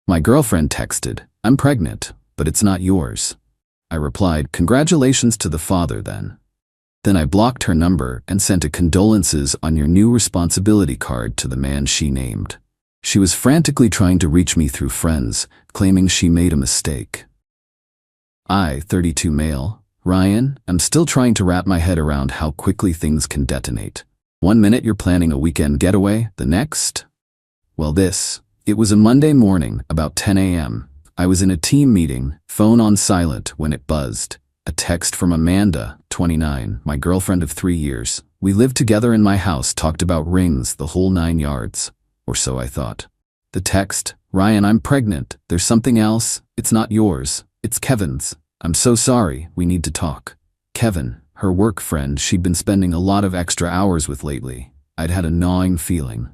My girlfriend texted, "I'm pregnant, but it's not yours." I replied, "Congratulations to the father then." Then I blocked her number and sent a condolences on your new responsibility card to the man she named. She was frantically trying to reach me through friends, claiming she made a mistake. I, 32 male, Ryan, am still trying to wrap my head around how quickly things can detonate. One minute you're planning a weekend getaway, the next? Well, it was a Monday morning, about 10 a.m. I was in a team meeting, phone on silent, when it buzzed. A text from Amanda, 29, my girlfriend of 3 years. We lived together in my house, talked about rings, the whole 9 yards. Or so I thought. The text, "Ryan, I'm pregnant. There's something else. It's not yours. It's Kevin's. I'm so sorry. We need to talk." Kevin, her work friend she'd been spending a lot of extra hours with lately. I'd had a gnawing feeling.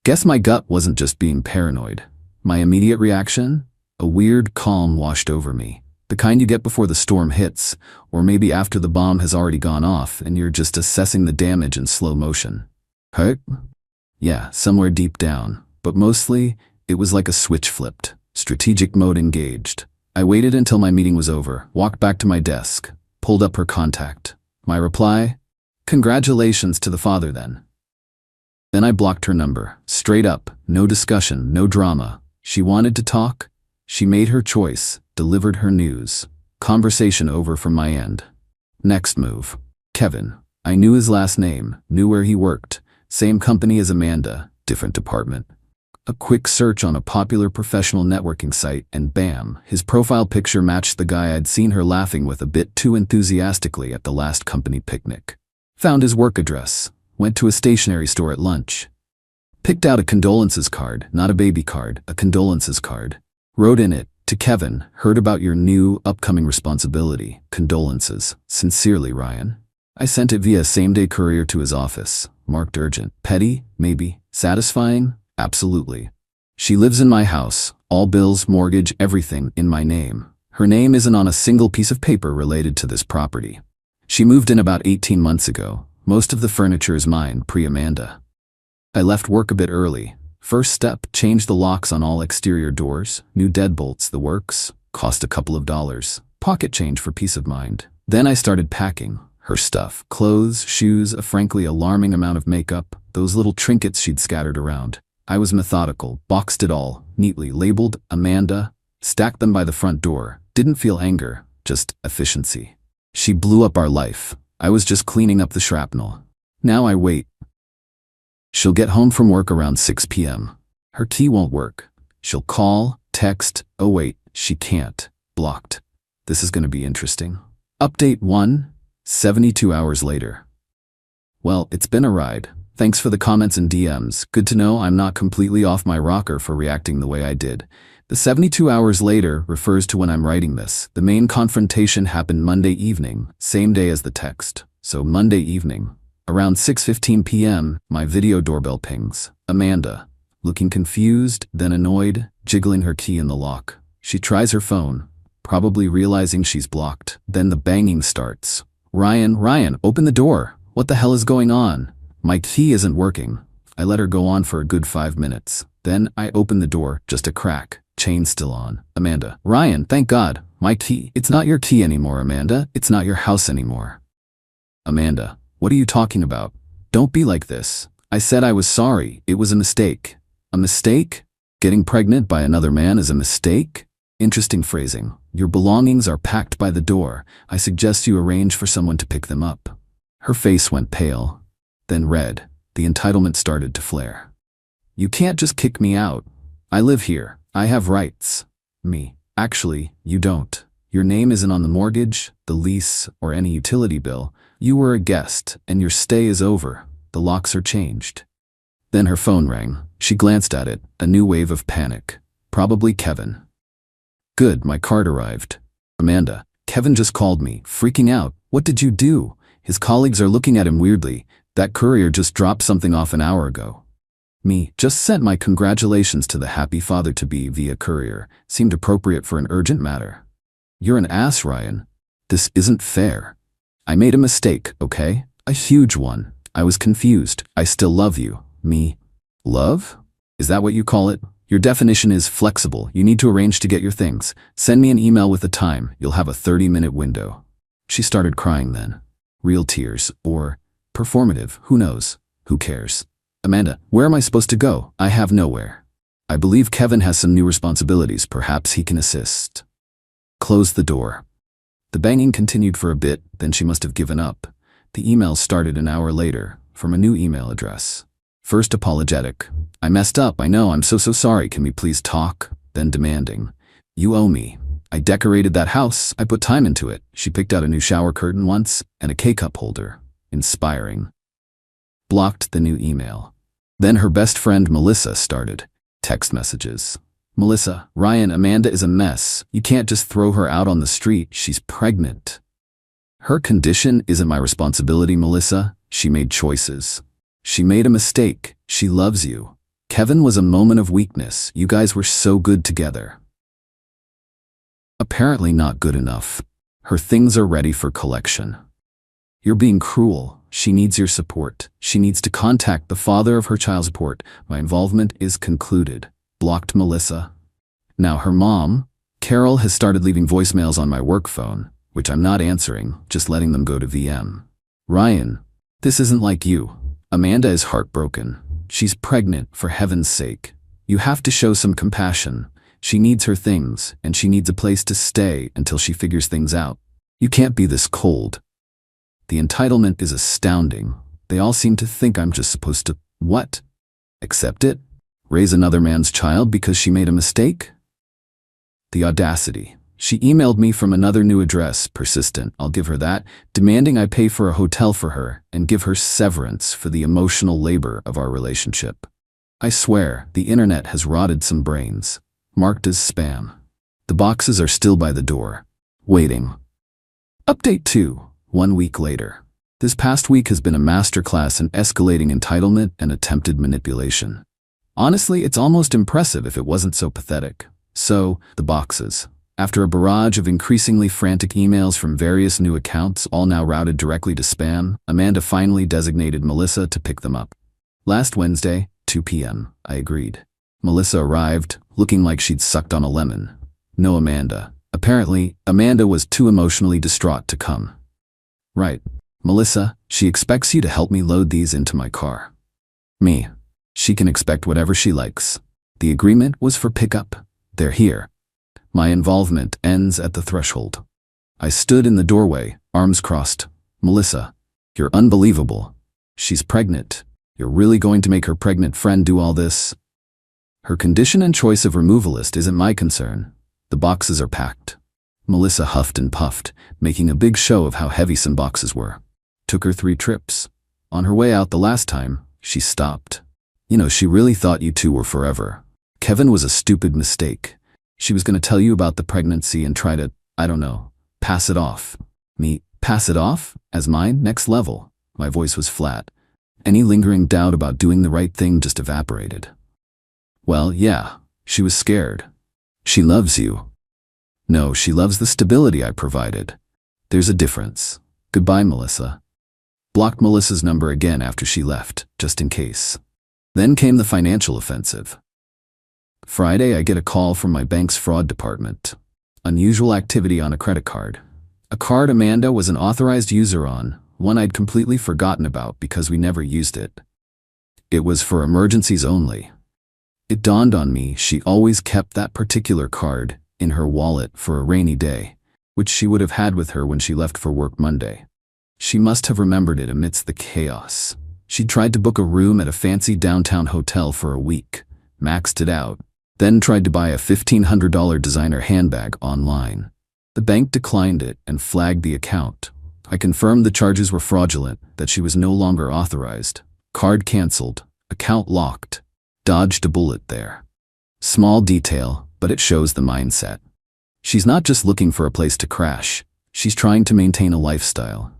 Guess my gut wasn't just being paranoid. My immediate reaction? A weird calm washed over me. The kind you get before the storm hits, or maybe after the bomb has already gone off and you're just assessing the damage in slow motion. Hurt? Yeah, somewhere deep down. But mostly, it was like a switch flipped. Strategic mode engaged. I waited until my meeting was over, walked back to my desk, pulled up her contact. My reply? "Congratulations to the father then." Then I blocked her number. Straight up, no discussion, no drama. She wanted to talk. She made her choice, delivered her news. Conversation over from my end. Next move. Kevin. I knew his last name, knew where he worked. Same company as Amanda, different department. A quick search on a popular professional networking site and bam, his profile picture matched the guy I'd seen her laughing with a bit too enthusiastically at the last company picnic. Found his work address. Went to a stationery store at lunch. Picked out a condolences card, not a baby card, a condolences card. Wrote in it, "To Kevin, heard about your new, upcoming responsibility. Condolences. Sincerely, Ryan." I sent it via same-day courier to his office. Marked urgent. Petty? Maybe. Satisfying? Absolutely. She lives in my house. All bills, mortgage, everything in my name. Her name isn't on a single piece of paper related to this property. She moved in about 18 months ago. Most of the furniture is mine, pre-Amanda. I left work a bit early. First step, change the locks on all exterior doors. New deadbolts, the works. Cost a couple of dollars. Pocket change for peace of mind. Then I started packing. Her stuff. Clothes, shoes, a frankly alarming amount of makeup. Those little trinkets she'd scattered around. I was methodical, boxed it all, neatly labeled Amanda, stacked them by the front door. Didn't feel anger, just efficiency. She blew up our life. I was just cleaning up the shrapnel. Now I wait. She'll get home from work around 6 p.m. Her key won't work. She'll call, text, oh wait, she can't. Blocked. This is gonna be interesting. Update 1, 72 hours later. Well, it's been a ride. Thanks for the comments and DMs. Good to know I'm not completely off my rocker for reacting the way I did. The 72 hours later refers to when I'm writing this. The main confrontation happened Monday evening, same day as the text. So Monday evening. Around 6:15 p.m., my video doorbell pings. Amanda. Looking confused, then annoyed, jiggling her key in the lock. She tries her phone, probably realizing she's blocked. Then the banging starts. Ryan, open the door. What the hell is going on? My key isn't working. I let her go on for a good 5 minutes. Then I open the door, just a crack. Chain still on. Amanda. Ryan, thank God. My key. It's not your key anymore, Amanda. It's not your house anymore. Amanda. What are you talking about? Don't be like this. I said I was sorry. It was a mistake. A mistake? Getting pregnant by another man is a mistake? Interesting phrasing. Your belongings are packed by the door. I suggest you arrange for someone to pick them up. Her face went pale, then red. The entitlement started to flare. You can't just kick me out. I live here. I have rights. Me. Actually, you don't. Your name isn't on the mortgage, the lease, or any utility bill. You were a guest, and your stay is over. The locks are changed. Then her phone rang. She glanced at it, a new wave of panic. Probably Kevin. Good, my card arrived. Amanda. Kevin just called me, freaking out. What did you do? His colleagues are looking at him weirdly. That courier just dropped something off an hour ago. Me. Just sent my congratulations to the happy father-to-be via courier. Seemed appropriate for an urgent matter. You're an ass, Ryan. This isn't fair. I made a mistake, okay? A huge one. I was confused. I still love you. Me. Love? Is that what you call it? Your definition is flexible. You need to arrange to get your things. Send me an email with the time. You'll have a 30-minute window. She started crying then. Real tears, or performative, who knows? Who cares? Amanda, where am I supposed to go? I have nowhere. I believe Kevin has some new responsibilities. Perhaps he can assist. Close the door. The banging continued for a bit, then she must have given up. The email started an hour later, from a new email address. First apologetic. I messed up, I know, I'm so sorry, can we please talk? Then demanding. You owe me. I decorated that house, I put time into it. She picked out a new shower curtain once, and a K-cup holder. Inspiring. Blocked the new email. Then her best friend Melissa started. Text messages. Melissa, Ryan, Amanda is a mess. You can't just throw her out on the street, she's pregnant. Her condition isn't my responsibility, Melissa. She made choices. She made a mistake. She loves you. Kevin was a moment of weakness. You guys were so good together. Apparently not good enough. Her things are ready for collection. You're being cruel. She needs your support. She needs to contact the father of her child support. My involvement is concluded. Blocked Melissa. Now her mom, Carol, has started leaving voicemails on my work phone, which I'm not answering, just letting them go to VM. Ryan, this isn't like you. Amanda is heartbroken. She's pregnant, for heaven's sake. You have to show some compassion. She needs her things, and she needs a place to stay until she figures things out. You can't be this cold. The entitlement is astounding. They all seem to think I'm just supposed to, what? Accept it? Raise another man's child because she made a mistake? The audacity. She emailed me from another new address, persistent, I'll give her that, demanding I pay for a hotel for her and give her severance for the emotional labor of our relationship. I swear, the internet has rotted some brains. Marked as spam. The boxes are still by the door. Waiting. Update 2. 1 week later. This past week has been a masterclass in escalating entitlement and attempted manipulation. Honestly, it's almost impressive if it wasn't so pathetic. So, the boxes. After a barrage of increasingly frantic emails from various new accounts, all now routed directly to spam, Amanda finally designated Melissa to pick them up. Last Wednesday, 2 p.m., I agreed. Melissa arrived, looking like she'd sucked on a lemon. No Amanda. Apparently, Amanda was too emotionally distraught to come. Right. Melissa, she expects you to help me load these into my car. Me. She can expect whatever she likes. The agreement was for pickup. They're here. My involvement ends at the threshold. I stood in the doorway, arms crossed. Melissa, you're unbelievable. She's pregnant. You're really going to make her pregnant friend do all this? Her condition and choice of removalist isn't my concern. The boxes are packed. Melissa huffed and puffed, making a big show of how heavy some boxes were. Took her 3 trips. On her way out the last time, she stopped. You know, she really thought you two were forever. Kevin was a stupid mistake. She was going to tell you about the pregnancy and try to, I don't know, pass it off. Me, pass it off? As mine? Next level. My voice was flat. Any lingering doubt about doing the right thing just evaporated. Well, yeah, she was scared. She loves you. No, she loves the stability I provided. There's a difference. Goodbye, Melissa. Blocked Melissa's number again after she left, just in case. Then came the financial offensive. Friday, I get a call from my bank's fraud department. Unusual activity on a credit card. A card Amanda was an authorized user on, one I'd completely forgotten about because we never used it. It was for emergencies only. It dawned on me she always kept that particular card in her wallet for a rainy day, which she would have had with her when she left for work Monday. She must have remembered it amidst the chaos. She'd tried to book a room at a fancy downtown hotel for a week, maxed it out, then tried to buy a $1,500 designer handbag online. The bank declined it and flagged the account. I confirmed the charges were fraudulent, that she was no longer authorized. Card canceled, account locked. Dodged a bullet there. Small detail, but it shows the mindset. She's not just looking for a place to crash. She's trying to maintain a lifestyle.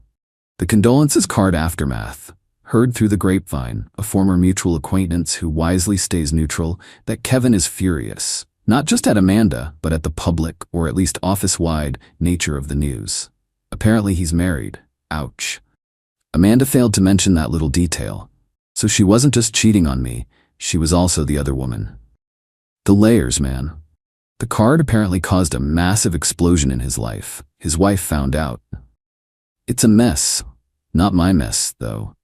The condolences card aftermath. Heard through the grapevine, a former mutual acquaintance who wisely stays neutral, that Kevin is furious, not just at Amanda, but at the public, or at least office-wide, nature of the news. Apparently he's married. Ouch. Amanda failed to mention that little detail. So she wasn't just cheating on me, she was also the other woman. The layers, man. The card apparently caused a massive explosion in his life. His wife found out. It's a mess. Not my mess, though.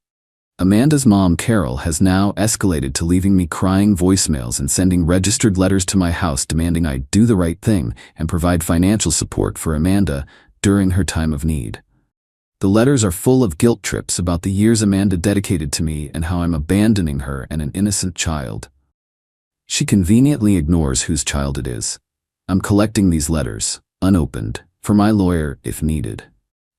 Amanda's mom, Carol, has now escalated to leaving me crying voicemails and sending registered letters to my house demanding I do the right thing and provide financial support for Amanda during her time of need. The letters are full of guilt trips about the years Amanda dedicated to me and how I'm abandoning her and an innocent child. She conveniently ignores whose child it is. I'm collecting these letters, unopened, for my lawyer if needed.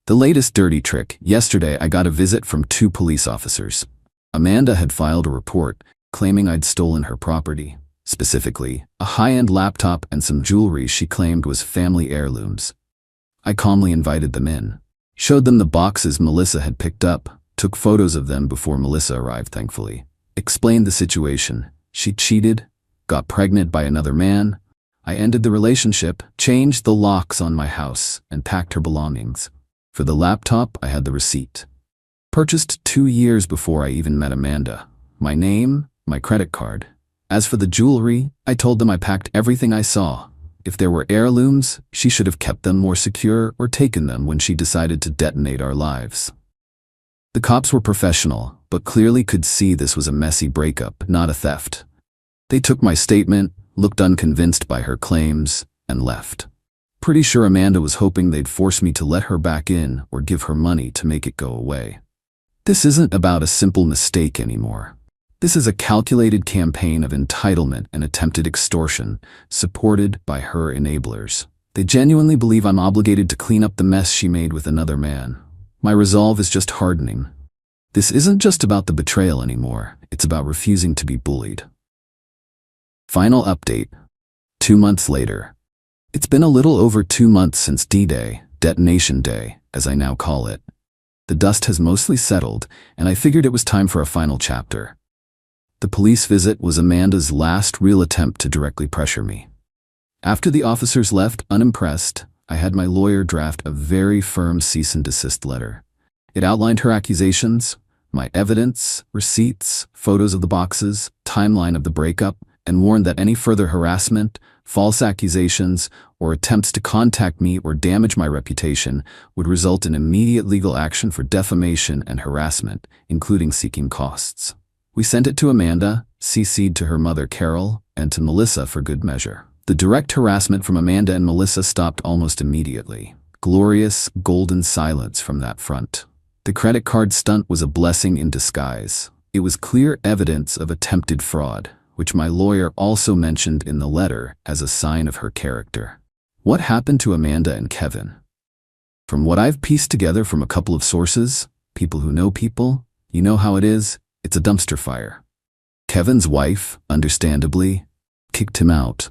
The latest dirty trick: yesterday I got a visit from 2 police officers. Amanda had filed a report claiming I'd stolen her property, specifically a high-end laptop and some jewelry she claimed was family heirlooms. I calmly invited them in, showed them the boxes Melissa had picked up, took photos of them before Melissa arrived thankfully, explained the situation. She cheated, got pregnant by another man. I ended the relationship, changed the locks on my house, and packed her belongings. For the laptop, I had the receipt. Purchased 2 years before I even met Amanda. My name, my credit card. As for the jewelry, I told them I packed everything I saw. If there were heirlooms, she should have kept them more secure or taken them when she decided to detonate our lives. The cops were professional, but clearly could see this was a messy breakup, not a theft. They took my statement, looked unconvinced by her claims, and left. Pretty sure Amanda was hoping they'd force me to let her back in or give her money to make it go away. This isn't about a simple mistake anymore. This is a calculated campaign of entitlement and attempted extortion, supported by her enablers. They genuinely believe I'm obligated to clean up the mess she made with another man. My resolve is just hardening. This isn't just about the betrayal anymore. It's about refusing to be bullied. Final update. 2 months later. It's been a little over 2 months since D-Day, Detonation Day, as I now call it. The dust has mostly settled, and I figured it was time for a final chapter. The police visit was Amanda's last real attempt to directly pressure me. After the officers left unimpressed, I had my lawyer draft a very firm cease and desist letter. It outlined her accusations, my evidence, receipts, photos of the boxes, timeline of the breakup, and warned that any further harassment, false accusations, or attempts to contact me or damage my reputation would result in immediate legal action for defamation and harassment, including seeking costs. We sent it to Amanda, CC'd to her mother Carol, and to Melissa for good measure. The direct harassment from Amanda and Melissa stopped almost immediately. Glorious, golden silence from that front. The credit card stunt was a blessing in disguise. It was clear evidence of attempted fraud, which my lawyer also mentioned in the letter as a sign of her character. What happened to Amanda and Kevin? From what I've pieced together from a couple of sources, people who know people, you know how it is, it's a dumpster fire. Kevin's wife, understandably, kicked him out.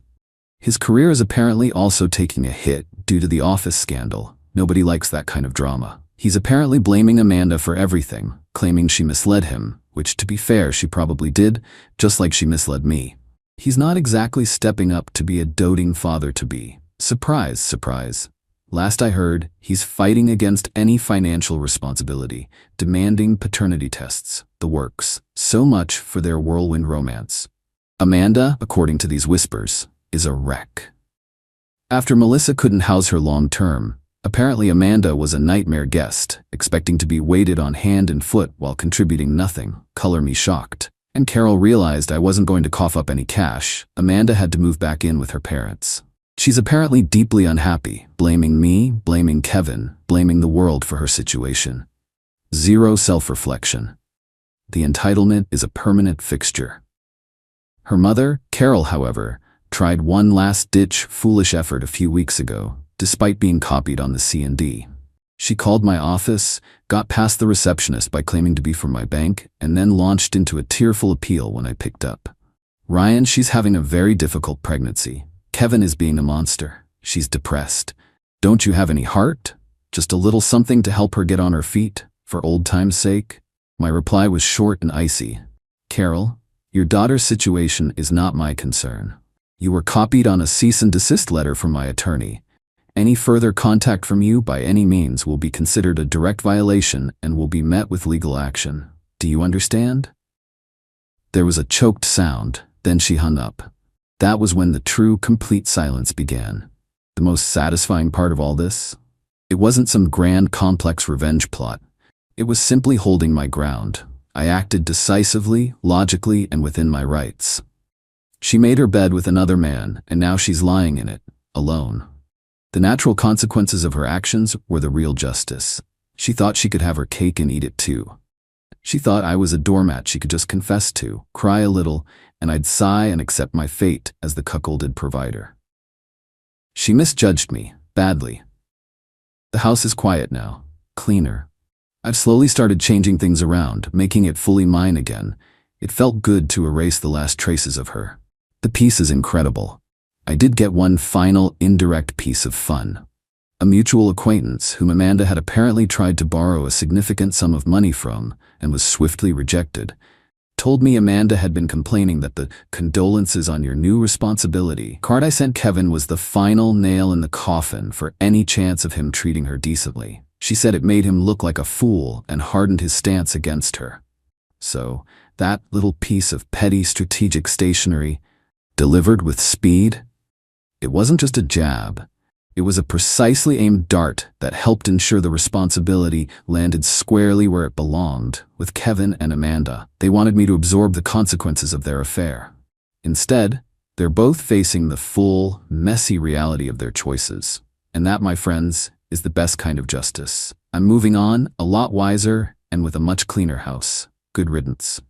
His career is apparently also taking a hit due to the office scandal. Nobody likes that kind of drama. He's apparently blaming Amanda for everything, claiming she misled him, which, to be fair, she probably did, just like she misled me. He's not exactly stepping up to be a doting father-to-be. Surprise, surprise. Last I heard, he's fighting against any financial responsibility, demanding paternity tests, the works. So much for their whirlwind romance. Amanda, according to these whispers, is a wreck. After Melissa couldn't house her long-term, apparently Amanda was a nightmare guest, expecting to be waited on hand and foot while contributing nothing. Color me shocked. And Carol realized I wasn't going to cough up any cash. Amanda had to move back in with her parents. She's apparently deeply unhappy, blaming me, blaming Kevin, blaming the world for her situation. Zero self-reflection. The entitlement is a permanent fixture. Her mother, Carol, however, tried one last-ditch, foolish effort a few weeks ago, despite being copied on the C&D. She called my office, got past the receptionist by claiming to be from my bank, and then launched into a tearful appeal when I picked up. Ryan, she's having a very difficult pregnancy. Kevin is being a monster. She's depressed. Don't you have any heart? Just a little something to help her get on her feet, for old time's sake? My reply was short and icy. Carol, your daughter's situation is not my concern. You were copied on a cease and desist letter from my attorney. Any further contact from you by any means will be considered a direct violation and will be met with legal action. Do you understand? There was a choked sound, then she hung up. That was when the true, complete silence began. The most satisfying part of all this? It wasn't some grand, complex revenge plot. It was simply holding my ground. I acted decisively, logically, and within my rights. She made her bed with another man, and now she's lying in it, alone. The natural consequences of her actions were the real justice. She thought she could have her cake and eat it too. She thought I was a doormat she could just confess to, cry a little, and I'd sigh and accept my fate as the cuckolded provider. She misjudged me, badly. The house is quiet now, cleaner. I've slowly started changing things around, making it fully mine again. It felt good to erase the last traces of her. The peace is incredible. I did get one final, indirect piece of fun. A mutual acquaintance whom Amanda had apparently tried to borrow a significant sum of money from and was swiftly rejected, told me Amanda had been complaining that the condolences on your new responsibility card I sent Kevin was the final nail in the coffin for any chance of him treating her decently. She said it made him look like a fool and hardened his stance against her. So, that little piece of petty strategic stationery, delivered with speed, it wasn't just a jab. It was a precisely aimed dart that helped ensure the responsibility landed squarely where it belonged, with Kevin and Amanda. They wanted me to absorb the consequences of their affair. Instead, they're both facing the full, messy reality of their choices. And that, my friends, is the best kind of justice. I'm moving on, a lot wiser, and with a much cleaner house. Good riddance.